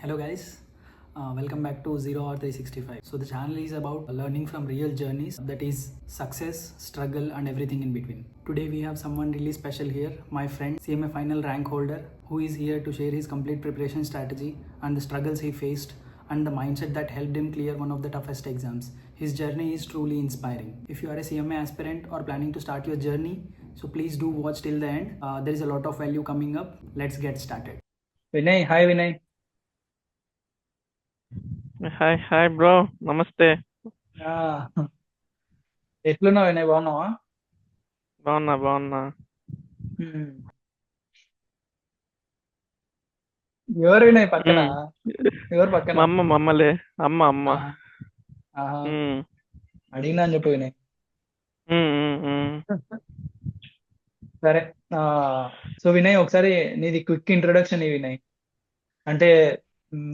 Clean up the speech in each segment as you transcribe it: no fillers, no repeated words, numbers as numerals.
Hello guys, welcome back to Zero Hour 365. So the channel is about learning from real journeys, that is success, struggle and everything in between. Today we have someone really special here, my friend CMA final rank holder, who is here to share his complete preparation strategy and the struggles he faced and the mindset that helped him clear one of the toughest exams. His journey is truly inspiring. If you are a CMA aspirant or planning to start your journey, so please do watch till the end. There is a lot of value coming up. Let's get started. Vinay, hi Vinay. Hi hi bro, నమస్తే. ఆ, ఎట్లున్నావు వినయ్, బాగున్నావా? బాగున్నా. ఉమ్. ఎవరు వినయ్ పక్కన? ఎవరు పక్కన? మా అమ్మలే. అమ్మ. ఆహా, ఆహా. ఉమ్, అడిగినా అని చెప్పు వినయ్. ఉమ్, ఉమ్, ఉమ్. సరే. ఆ సో వినయ్, ఒకసారి నీది క్విక్ ఇంట్రొడక్షన్ వినయ్. అంటే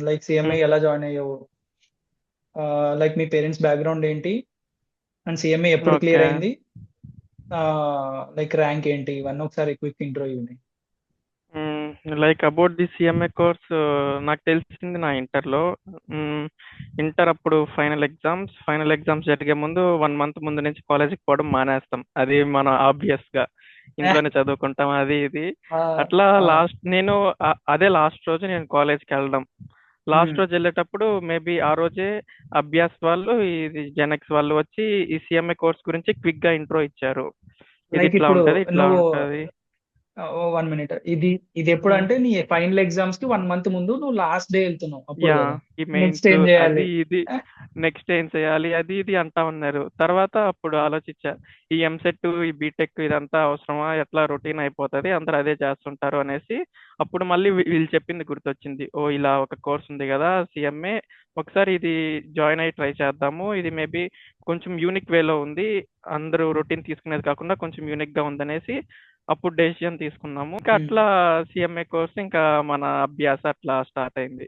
లైక్ సిఎంఐ ఎలా జాయిన్ అయ్యావు, లైక్ మీ పేరెంట్స్ బ్యాక్గ్రౌండ్ ఏంటి, అండ్ సిఎంఐ ఎప్పుడు క్లియర్ ఓకే. అయింది, లైక్ ర్యాంక్ ఏంటి, ఇవన్నీ ఒకసారి quick intro Vinay. Like about the CMA course, నాకు తెలిసింది నా ఇంటర్లో. ఇంటర్ అప్పుడు ఫైనల్ ఎగ్జామ్స్ జరిగే ముందు 1 month ముందు నుంచి కాలేజీకి పోవడం మానేస్తాం. అది మన ఆబ్వియస్ గా ఇంట్లోనే చదువుకుంటాం, అది ఇది. ఆ, అట్లా ఆ, నేను అదే లాస్ట్ రోజు నేను కాలేజ్కి వెళ్ళడం. లాస్ట్ ఉమ్. రోజు వెళ్ళేటప్పుడు మేబీ ఆ రోజే అభ్యాస్ వాళ్ళు, ఇది జెనెక్స్ వాళ్ళు వచ్చి ఈ సిఎంఏ కోర్స్ గురించి క్విక్ గా ఇంట్రో ఇచ్చారు. ఇది లైక్ ఇట్లా ఇప్పుడు ఉంటది, ఇట్లా నువ్వు ఉంటది. 1 minute, ఇది ఇది ఎప్పుడు ఉమ్, అంటే నీ ఫైనల్ ఎగ్జామ్స్ కి 1 month ముందు నువ్వు లాస్ట్ డే వెళ్తున్నావు అప్పుడు యా, కదా. ఈ నెక్స్ట్ మెయిన్స్ ఏం చేయాలి? అది ఇది, నెక్స్ట్ ఏం చేయాలి అది ఇది అంటా ఉన్నారు. తర్వాత అప్పుడు ఆలోచించా, ఈ ఎంసెట్ ఈ బీటెక్ ఇదంతా అవసరమా, ఎట్లా రొటీన్ అయిపోతది, అందరూ అదే చేస్తుంటారు అనేసి అప్పుడు మళ్ళీ వీళ్ళు చెప్పింది గుర్తొచ్చింది. ఓ ఇలా ఒక కోర్స్ ఉంది కదా సిఎంఏ, ఒకసారి ఇది జాయిన్ అయ్యి ట్రై చేద్దాము, ఇది మేబీ కొంచెం యూనిక్ వేలో ఉంది, అందరూ రొటీన్ తీసుకునేది కాకుండా కొంచెం యూనిక్ గా ఉందనేసి అప్పుడు డెసిషన్ తీసుకున్నాము. ఇంకా అట్లా సిఎంఏ కోర్స్, ఇంకా మన అభ్యాస అట్లా స్టార్ట్ అయింది.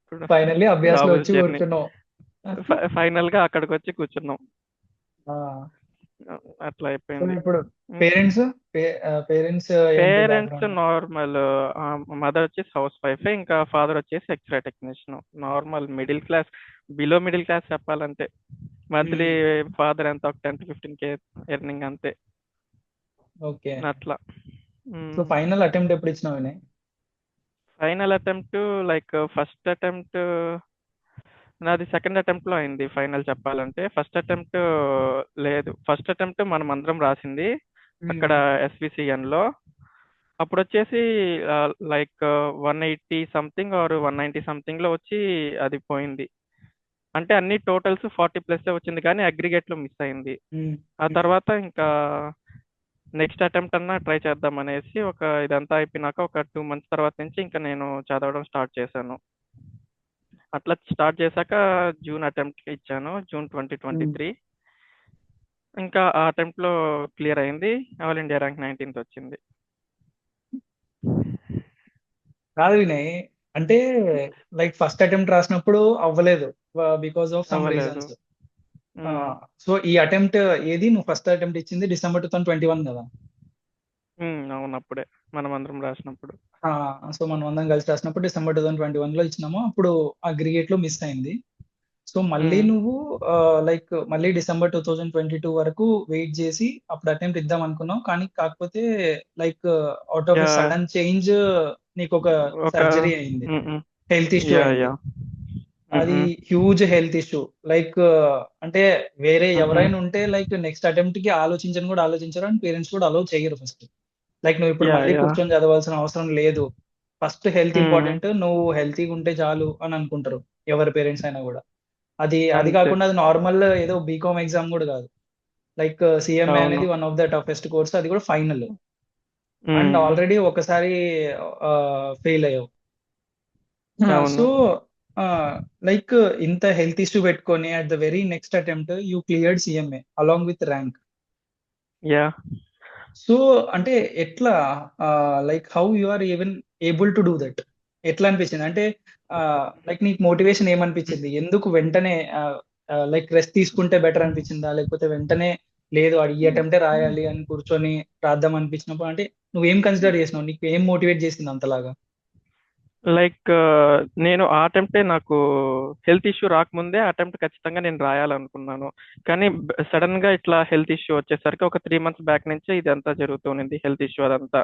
ఇప్పుడు ఫైనల్లీ అభ్యాస్ లో రాహుల్ వచ్చి జర్నీ కూర్చున్నావు. ఫైనల్ గా అక్కడికి వచ్చి కూర్చున్నాం. ఆ, అట్లా సో అయిపోయింది. ఇప్పుడు పేరెంట్స్ పేరెంట్స్ ఏంటి పేరెంట్స్ బ్యాక్గ్రౌండ్? నార్మల్, మదర్ వచ్చేసి హౌస్ వైఫ్, ఇంకా ఫాదర్ వచ్చేసి x ray technician. Normal middle class, below middle class చెప్పాలంటే. మంత్లీ ఫాదర్ ఎంత, ఒక 10 to 15K ఎర్నింగ్ అంతే. ఓకే. అట్లా. సో ఫైనల్ అటెంప్ట్ ఎప్పుడు ఇచ్చినావు Vinay? Final attempt, like first attempt నాది సెకండ్ అటెంప్ట్ లో అయింది. ఫైనల్ చెప్పాలంటే ఫస్ట్ అటెంప్ట్ లేదు. ఫస్ట్ అటెంప్ట్ మనం అందరం రాసింది అక్కడ ఎస్విసిఎన్ లో. అప్పుడు వచ్చేసి లైక్ 180 సంథింగ్ ఆర్ 190 సంథింగ్ లో వచ్చి అది పోయింది. అంటే అన్ని టోటల్స్ 40+ వచ్చింది, కానీ అగ్రిగేట్ లో మిస్ అయింది. ఆ తర్వాత ఇంకా నెక్స్ట్ అటెంప్ట్ అన్నా ట్రై చేద్దాం అనేసి, ఇదంతా అయిపోయినాక ఒక 2 months తర్వాత నుంచి ఇంకా నేను చదవడం స్టార్ట్ చేశాను. అట్లా స్టార్ట్ చేశాక జూన్ అటెంప్ట్ ఇచ్చాను, జూన్ 2023. ఇంకా ఆ అటెంప్ట్ లో క్లియర్ అయింది, ఆల్ ఇండియా ర్యాంక్ 19th వచ్చింది. కాదు వినయ్, అంటే లైక్ ఫస్ట్ అటెంప్ట్ రాసినప్పుడు అవ్వలేదు బికాస్ ఆఫ్ సమ్ అవ్వలేదు. రీజన్స్. సో ఈ అటెంప్ట్ ఏది, నువ్వు ఫస్ట్ అటెంప్ట్ ఇచ్చింది December 2021 కదా? అవును, అప్పుడే మనం అందరం రాసినప్పుడు. సో మనం అందరం కలిసి రాసినప్పుడు December 2021 లో ఇచ్చినాము. అప్పుడు అగ్రిగేట్ లో మిస్ అయింది. సో మళ్ళీ నువ్వు లైక్ మళ్ళీ December 2022 వరకు వెయిట్ చేసి అప్పుడు అటెంప్ట్ ఇద్దాం అనుకున్నావు, కానీ కాకపోతే like out of yeah, sudden change నీకు ఒక ఒక సర్జరీ అయింది, హెల్త్ ఇష్యూ యా అయింది. యా అది హ్యూజ్ హెల్త్ ఇష్యూ. లైక్ అంటే వేరే ఎవరైనా ఉంటే లైక్ నెక్స్ట్ అటెంప్ట్ కి ఆలోచించని కూడా ఆలోచించరు, అండ్ పేరెంట్స్ కూడా అలో చేయరు ఫస్ట్. లైక్ నువ్వు ఇప్పుడు యా మళ్ళీ యా కూర్చొని చదవాల్సిన అవసరం లేదు, ఫస్ట్ హెల్త్ ఇంపార్టెంట్, నువ్వు హెల్తీగా ఉంటే చాలు అని అనుకుంటారు ఎవరి పేరెంట్స్ అయినా కూడా. అది అది అంతే. కాకుండా అది నార్మల్ ఏదో బీకామ్ ఎగ్జామ్ కూడా కాదు. లైక్ సిఎంఏ అవును. అనేది one of the toughest course, అది కూడా ఫైనల్. అండ్ ఉమ్, ఆల్రెడీ ఒకసారి ఫెయిల్ అయ్యావు. అవును. సో లైక్ ఇంత హెల్త్ ఇష్యూ పెట్టుకొని at the very next attempt you cleared CMA along with rank. Yeah, so అంటే ఎట్లా, like how you are even able to do that? ఎట్లా అనిపించింది అంటే, లైక్ నీకు మోటివేషన్ ఏమనిపించింది? ఎందుకు వెంటనే లైక్ రెస్ట్ తీసుకుంటే బెటర్ అనిపించిందా, లేకపోతే వెంటనే లేదు ఈ అటెంప్టే రాయాలి అని కూర్చొని రాద్దాం అనిపించినప్పుడు అంటే నువ్వేం కన్సిడర్ చేసినావు? నీకు ఏం మోటివేట్ చేసింది అంతలాగా? లైక్ నేను ఆ అటెంప్టే నాకు హెల్త్ ఇష్యూ రాకముందే అటెంప్ట్ ఖచ్చితంగా నేను రాయాలనుకున్నాను. కానీ సడన్ గా ఇట్లా హెల్త్ ఇష్యూ వచ్చేసరికి ఒక 3 months బ్యాక్ నుంచే ఇదంతా జరుగుతుంది, హెల్త్ ఇష్యూ అదంతా.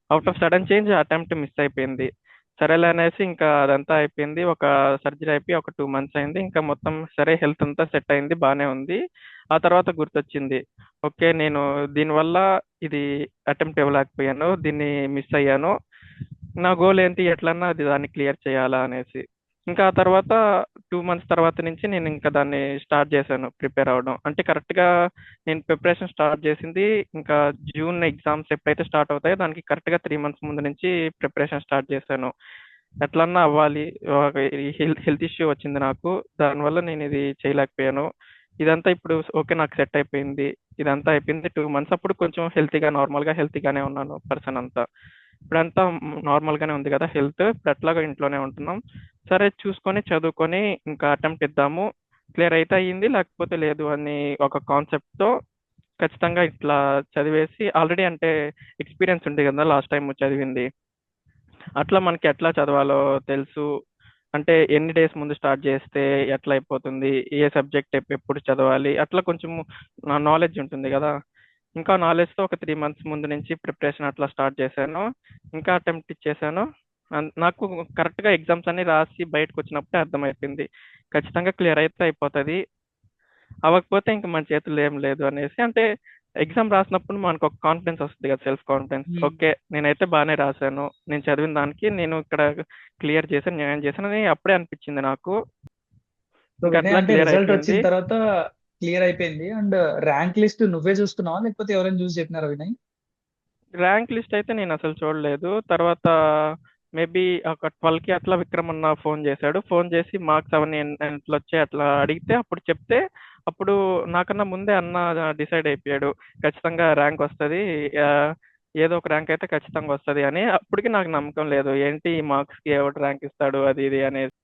Out of sudden change attempt miss అయిపోయింది. సరేలే అనేసి ఇంకా అదంతా అయిపోయింది. ఒక సర్జరీ అయిపోయి ఒక 2 months అయింది. ఇంకా మొత్తం సరే, హెల్త్ అంతా సెట్ అయింది, బాగానే ఉంది. ఆ తర్వాత గుర్తొచ్చింది, ఓకే నేను దీనివల్ల ఇది అటెంప్ట్ ఇవ్వలేకపోయాను, దీన్ని మిస్ అయ్యాను. నా గోల్ ఏంటి, ఎట్లన్నా అది దాన్ని క్లియర్ చేయాలా అనేసి. ఇంకా ఆ తర్వాత 2 months తర్వాత నుంచి నేను ఇంకా దాన్ని స్టార్ట్ చేశాను ప్రిపేర్ అవ్వడం. అంటే కరెక్ట్గా నేను ప్రిపరేషన్ స్టార్ట్ చేసింది ఇంకా జూన్ ఎగ్జామ్స్ ఎప్పుడైతే స్టార్ట్ అవుతాయో దానికి కరెక్ట్గా 3 months ముందు నుంచి ప్రిపరేషన్ స్టార్ట్ చేశాను. ఎట్లన్నా అవ్వాలి. హెల్త్ ఇష్యూ వచ్చింది నాకు, దానివల్ల నేను ఇది చేయలేకపోయాను. ఇదంతా ఇప్పుడు ఓకే, నాకు సెట్ అయిపోయింది. ఇదంతా అయిపోయింది 2 months. అప్పుడు కొంచెం హెల్తీగానే ఉన్నాను పర్సన్ అంతా. ఇప్పుడంతా నార్మల్ గానే ఉంది కదా హెల్త్. ఇప్పుడు ఎట్లాగో ఇంట్లోనే ఉంటున్నాం. సరే చూసుకొని చదువుకొని ఇంకా అటెంప్ట్ ఇద్దాము, క్లియర్ అయితే అయ్యింది, లేకపోతే లేదు అని ఒక కాన్సెప్ట్ తో ఖచ్చితంగా ఇట్లా చదివేసి, ఆల్రెడీ అంటే ఎక్స్పీరియన్స్ ఉంది కదా లాస్ట్ టైం చదివింది, అట్లా మనకి ఎట్లా చదవాలో తెలుసు. అంటే ఎన్ని డేస్ ముందు స్టార్ట్ చేస్తే ఎట్లా అయిపోతుంది, ఏ సబ్జెక్ట్ ఎప్పుడు చదవాలి, అట్లా కొంచెం నాలెడ్జ్ ఉంటుంది కదా. ఇంకా నాలెడ్జ్తో ఒక 3 months ముందు నుంచి ప్రిపరేషన్ అట్లా స్టార్ట్ చేశాను. ఇంకా అటెంప్ట్ ఇచ్చేసాను. నాకు కరెక్ట్గా ఎగ్జామ్స్ అన్ని రాసి బయటకు వచ్చినప్పుడే అర్థమైపోయింది, ఖచ్చితంగా క్లియర్ అయితే అయిపోతుంది, అవ్వకపోతే ఇంకా మన చేతుల్లో ఏం లేదు అనేసి. అంటే ఎగ్జామ్ రాసినప్పుడు మనకు ఒక కాన్ఫిడెన్స్ వస్తుంది కదా, సెల్ఫ్ కాన్ఫిడెన్స్. ఓకే నేనైతే బాగానే రాశాను, నేను చదివిన దానికి నేను ఇక్కడ క్లియర్ చేశాను, న్యాయం చేశాను అని అప్పుడే అనిపించింది నాకు. సో ఇంకా వినయ్, అట్లా అంటే క్లియర్ రిజల్ట్ వచ్చిన అయిపోయింది. తర్వాత క్లియర్ అయిపోయింది. అండ్ ర్యాంక్ లిస్ట్ నువ్వే చూసుకున్నావా, లేకపోతే ఎవరైనా చూసి చెప్పినారా వినయ్? ర్యాంక్ లిస్ట్ అయితే నేను అసలు చూడలేదు. తర్వాత మేబీ ఒక 12కి అట్లా విక్రమ్ అన్న ఫోన్ చేశాడు. ఫోన్ చేసి మార్క్స్ అవన్నీ ఎట్లా వచ్చాయి అట్లా అడిగితే అప్పుడు చెప్తే, అప్పుడు నాకన్నా ముందే అన్న డిసైడ్ అయిపోయాడు, ఖచ్చితంగా ర్యాంక్ వస్తుంది, ఏదో ఒక ర్యాంక్ అయితే ఖచ్చితంగా వస్తుంది అని. అప్పటికి నాకు నమ్మకం లేదు, ఏంటి ఈ మార్క్స్కి ఎవడు ర్యాంక్ ఇస్తాడు అది ఇది అనేది.